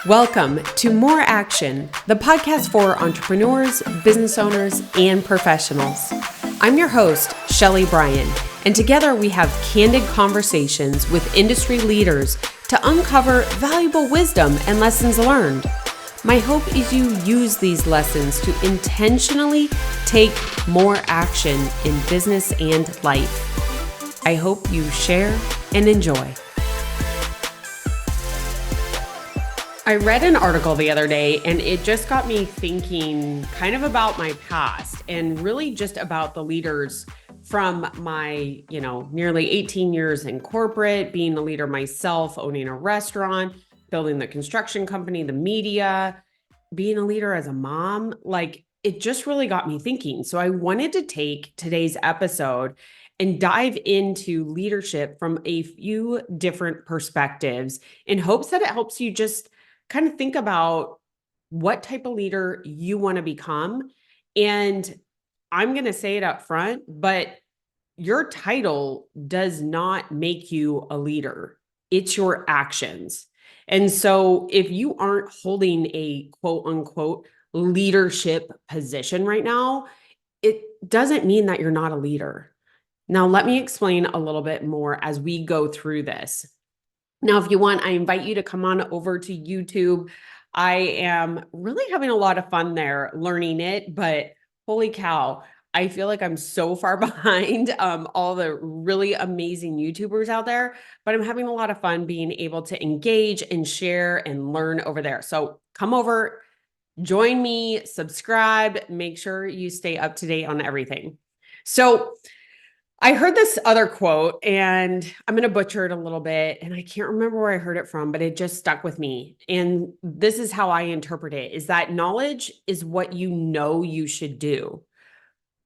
Welcome to More Action, the podcast for entrepreneurs, business owners, and professionals. I'm your host, Sheley Brien, and together we have candid conversations with industry leaders to uncover valuable wisdom and lessons learned. My hope is you use these lessons to intentionally take more action in business and life. I hope you share and enjoy. I read an article the other day and it just got me thinking kind of about my past and really just about the leaders from my, nearly 18 years in corporate, being a leader myself, owning a restaurant, building the construction company, the media, being a leader as a mom. It just really got me thinking. So I wanted to take today's episode and dive into leadership from a few different perspectives in hopes that it helps you just kind of think about what type of leader you want to become. And I'm going to say it up front, but your title does not make you a leader. It's your actions. And so if you aren't holding a quote unquote leadership position right now, it doesn't mean that you're not a leader. Now, let me explain a little bit more as we go through this. Now, if you want, I invite you to come on over to YouTube. I am really having a lot of fun there learning it, but holy cow, I feel like I'm so far behind all the really amazing YouTubers out there, but I'm having a lot of fun being able to engage and share and learn over there. So come over, join me, subscribe, make sure you stay up to date on everything. So I heard this other quote and I'm going to butcher it a little bit. And I can't remember where I heard it from, but it just stuck with me. And this is how I interpret it, is that knowledge is what you know you should do.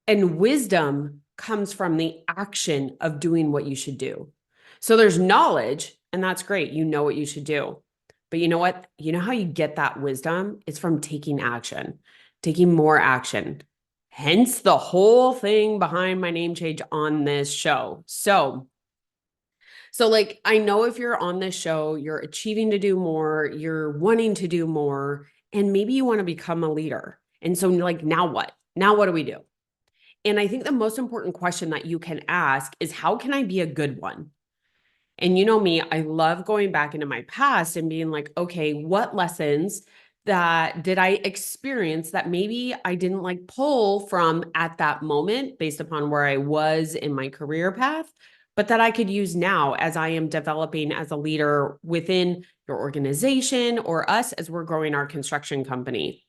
And wisdom comes from the action of doing what you should do. So there's knowledge, and that's great. You know what you should do. But you know what? You know how you get that wisdom? It's from taking action, taking more action. Hence the whole thing behind my name change on this show. So I know if you're on this show, you're achieving to do more, you're wanting to do more, and maybe you want to become a leader. And so now what? Now what do we do? And I think the most important question that you can ask is, how can I be a good one? And you know me, I love going back into my past and being like, okay, what lessons that did I experience that maybe I didn't pull from at that moment based upon where I was in my career path, but that I could use now as I am developing as a leader within your organization or us as we're growing our construction company.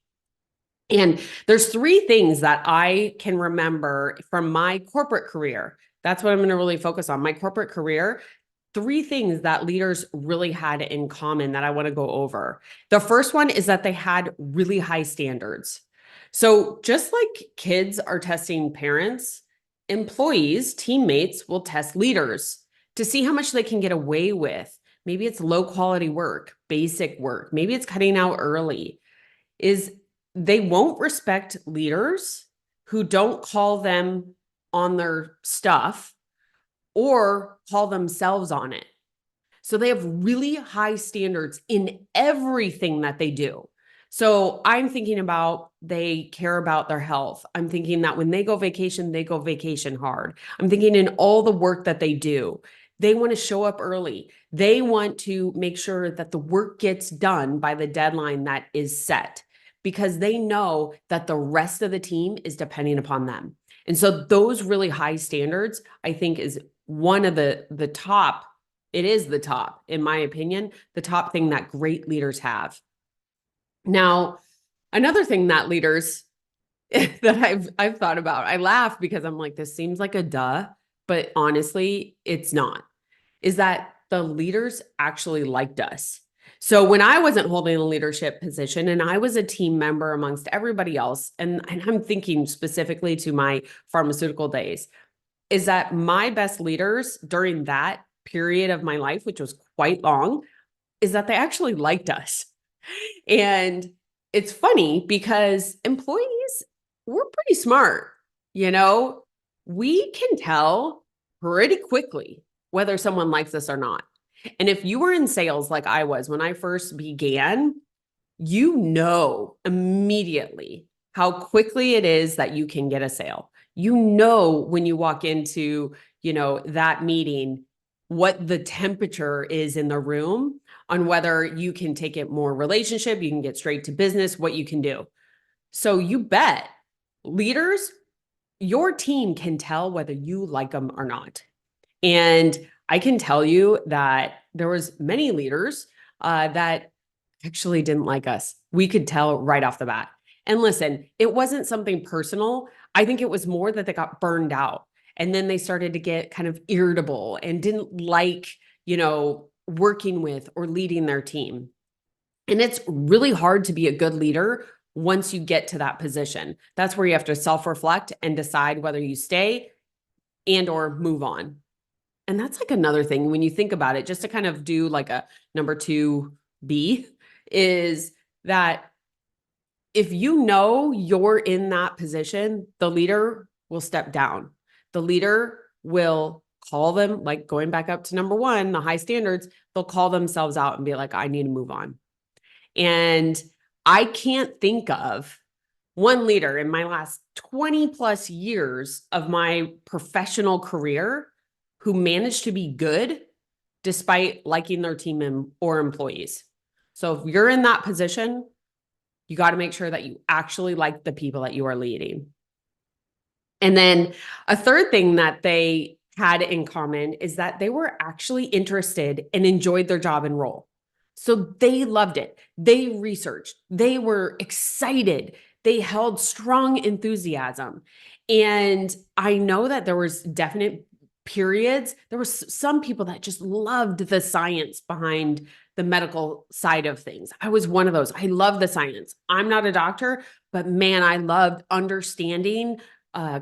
And there's three things that I can remember from my corporate career. That's what I'm going to really focus on. My corporate career, three things that leaders really had in common that I want to go over. The first one is that they had really high standards. So just like kids are testing parents, employees, teammates will test leaders to see how much they can get away with. Maybe it's low quality work, basic work. Maybe it's cutting out early. They won't respect leaders who don't call them on their stuff or call themselves on it. So they have really high standards in everything that they do. So I'm thinking about they care about their health. I'm thinking that when they go vacation hard. I'm thinking in all the work that they do, they want to show up early. They want to make sure that the work gets done by the deadline that is set, because they know that the rest of the team is depending upon them. And so those really high standards, I think, is one of the top, it is the top, in my opinion, the top thing that great leaders have. Now, another thing that leaders that I've thought about, I laugh because I'm like, this seems like a duh, but honestly, it's not, is that the leaders actually liked us. So when I wasn't holding a leadership position and I was a team member amongst everybody else, and I'm thinking specifically to my pharmaceutical days, is that my best leaders during that period of my life, which was quite long, is that they actually liked us. And it's funny because employees, we're pretty smart. We can tell pretty quickly whether someone likes us or not. And if you were in sales like I was when I first began, you know immediately how quickly it is that you can get a sale. You know, when you walk into, that meeting, what the temperature is in the room on whether you can take it more relationship, you can get straight to business, what you can do. So you bet leaders, your team can tell whether you like them or not. And I can tell you that there was many leaders that actually didn't like us. We could tell right off the bat. And listen, it wasn't something personal. I think it was more that they got burned out. And then they started to get kind of irritable and didn't like, working with or leading their team. And it's really hard to be a good leader once you get to that position. That's where you have to self-reflect and decide whether you stay and or move on. And that's like another thing when you think about it, just to kind of do like a number 2B, is that if you know you're in that position, the leader will step down. The leader will call them, like going back up to number 1, the high standards, they'll call themselves out and be like, I need to move on. And I can't think of one leader in my last 20 plus years of my professional career who managed to be good despite liking their team or employees. So if you're in that position, you got to make sure that you actually like the people that you are leading. And then a third thing that they had in common is that they were actually interested and enjoyed their job and role. So they loved it. They researched, they were excited, they held strong enthusiasm. And I know that there was definite periods, there was some people that just loved the science behind the medical side of things. I was one of those. I love the science. I'm not a doctor, but man, I loved understanding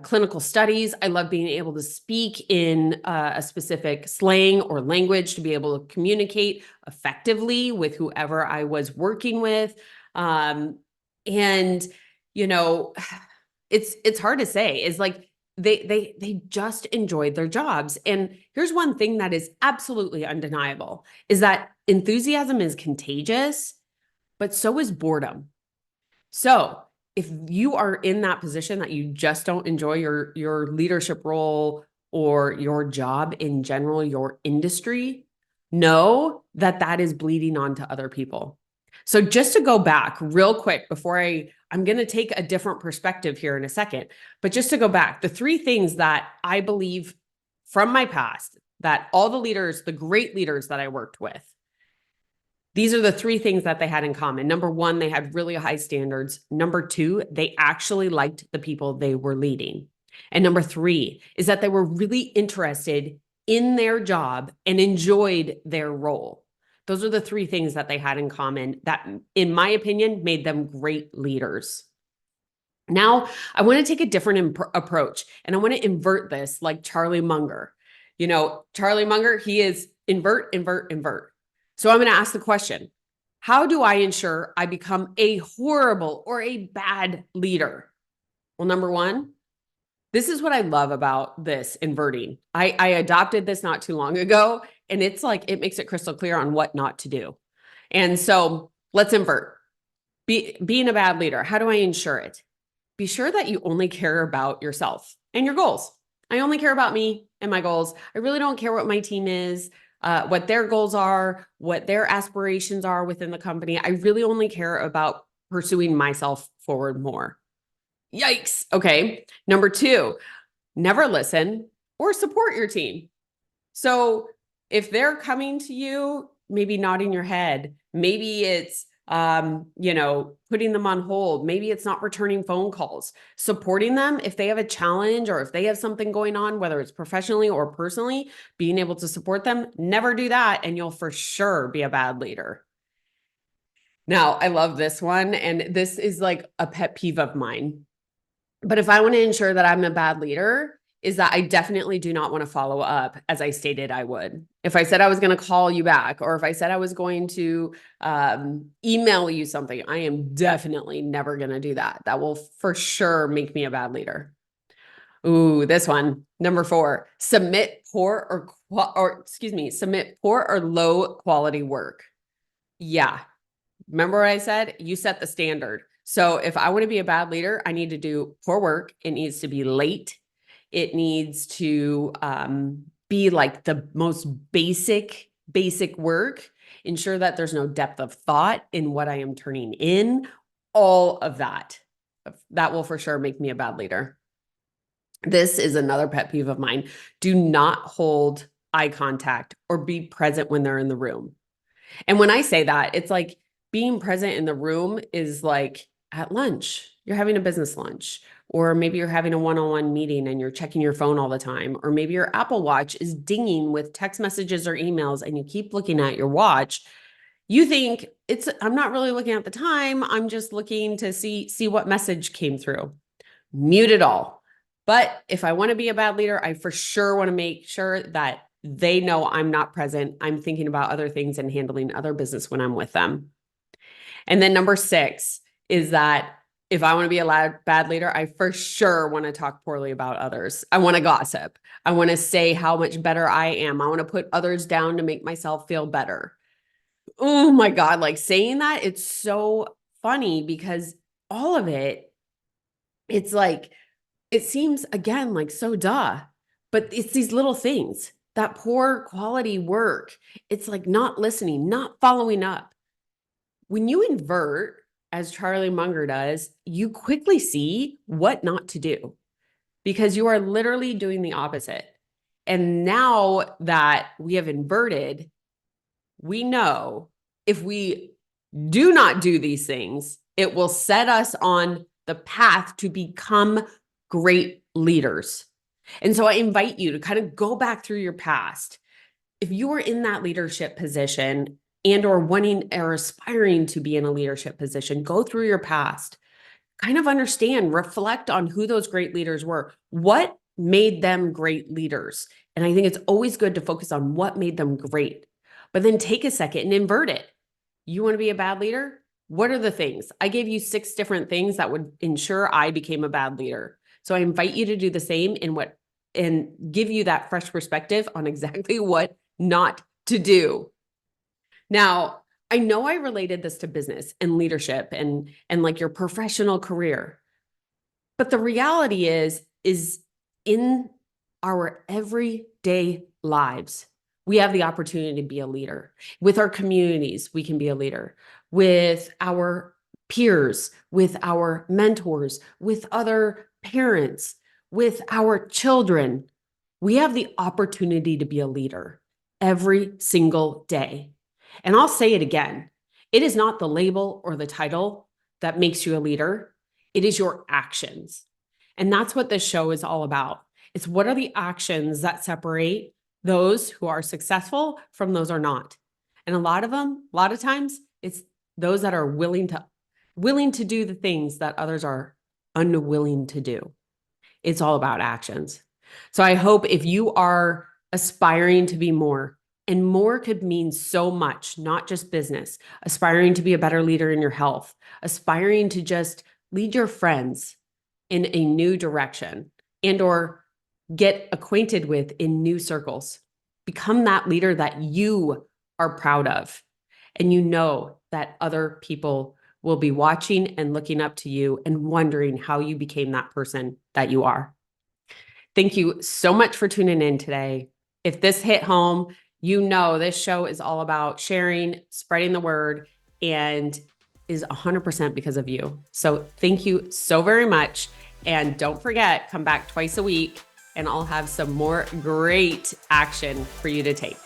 clinical studies. I love being able to speak in a specific slang or language to be able to communicate effectively with whoever I was working with. And you know, it's hard to say. Is like they just enjoyed their jobs. And here's one thing that is absolutely undeniable is that enthusiasm is contagious, but so is boredom. So if you are in that position that you just don't enjoy your leadership role or your job in general, your industry, know that that is bleeding onto other people. So just to go back real quick before I'm going to take a different perspective here in a second, but just to go back, the 3 things that I believe from my past that all the leaders, the great leaders that I worked with, these are the 3 things that they had in common. Number 1, they had really high standards. Number 2, they actually liked the people they were leading. And number 3 is that they were really interested in their job and enjoyed their role. Those are the 3 things that they had in common that, in my opinion, made them great leaders. Now, I want to take a different approach, and I want to invert this like Charlie Munger. Charlie Munger, he is invert, invert, invert. So I'm going to ask the question, how do I ensure I become a horrible or a bad leader? Well, number 1, this is what I love about this inverting. I adopted this not too long ago, and it's like, it makes it crystal clear on what not to do. And so let's invert. Being a bad leader, how do I ensure it? Be sure that you only care about yourself and your goals. I only care about me and my goals. I really don't care what my team is, what their goals are, what their aspirations are within the company. I really only care about pursuing myself forward more. Yikes. Okay. Number 2, never listen or support your team. So if they're coming to you, maybe nodding your head, maybe it's putting them on hold. Maybe it's not returning phone calls, supporting them. If they have a challenge or if they have something going on, whether it's professionally or personally, being able to support them, never do that. And you'll for sure be a bad leader. Now, I love this one. And this is like a pet peeve of mine. But if I want to ensure that I'm a bad leader, is that I definitely do not want to follow up as I stated I would. If I said I was going to call you back, or if I said I was going to email you something, I am definitely never going to do that. That will for sure make me a bad leader. Ooh, this one, number 4, submit poor submit poor or low quality work. Yeah, Remember what I said? You set the standard. So if I want to be a bad leader, I need to do poor work. It needs to be late. It needs to be like the most basic work. Ensure that there's no depth of thought in what I am turning in. All of that. That will for sure make me a bad leader. This is another pet peeve of mine. Do not hold eye contact or be present when they're in the room. And when I say that, it's like being present in the room is like at lunch, you're having a business lunch, or maybe you're having a one-on-one meeting and you're checking your phone all the time, or maybe your Apple Watch is dinging with text messages or emails and you keep looking at your watch. You think I'm not really looking at the time. I'm just looking to see what message came through. Mute it all. But if I want to be a bad leader, I for sure want to make sure that they know I'm not present. I'm thinking about other things and handling other business when I'm with them. And then number 6 is that if I want to be a bad leader, I for sure want to talk poorly about others. I want to gossip. I want to say how much better I am. I want to put others down to make myself feel better. Oh my God, like saying that, it's so funny because all of it, it's like, it seems again like so duh, but it's these little things, that poor quality work. It's like not listening, not following up. When you invert, as Charlie Munger does, you quickly see what not to do because you are literally doing the opposite. And now that we have inverted, we know if we do not do these things, it will set us on the path to become great leaders. And so I invite you to kind of go back through your past. If you were in that leadership position and or wanting or aspiring to be in a leadership position, go through your past, kind of understand, reflect on who those great leaders were. What made them great leaders? And I think it's always good to focus on what made them great, but then take a second and invert it. You want to be a bad leader? What are the things? I gave you 6 different things that would ensure I became a bad leader. So I invite you to do the same and give you that fresh perspective on exactly what not to do. Now, I know I related this to business and leadership and like your professional career. But the reality is in our everyday lives, we have the opportunity to be a leader. With our communities, we can be a leader. With our peers, with our mentors, with other parents, with our children, we have the opportunity to be a leader every single day. And I'll say it again. It is not the label or the title that makes you a leader. It is your actions. And that's what this show is all about. It's what are the actions that separate those who are successful from those who are not. And a lot of times, it's those that are willing to do the things that others are unwilling to do. It's all about actions. So I hope if you are aspiring to be more, and more could mean so much, not just business, aspiring to be a better leader in your health, aspiring to just lead your friends in a new direction and or get acquainted with in new circles. Become that leader that you are proud of. And you know that other people will be watching and looking up to you and wondering how you became that person that you are. Thank you so much for tuning in today. If this hit home, you know this show is all about sharing, spreading the word, and is 100% because of you. So thank you so very much. And don't forget, come back twice a week and I'll have some more great action for you to take.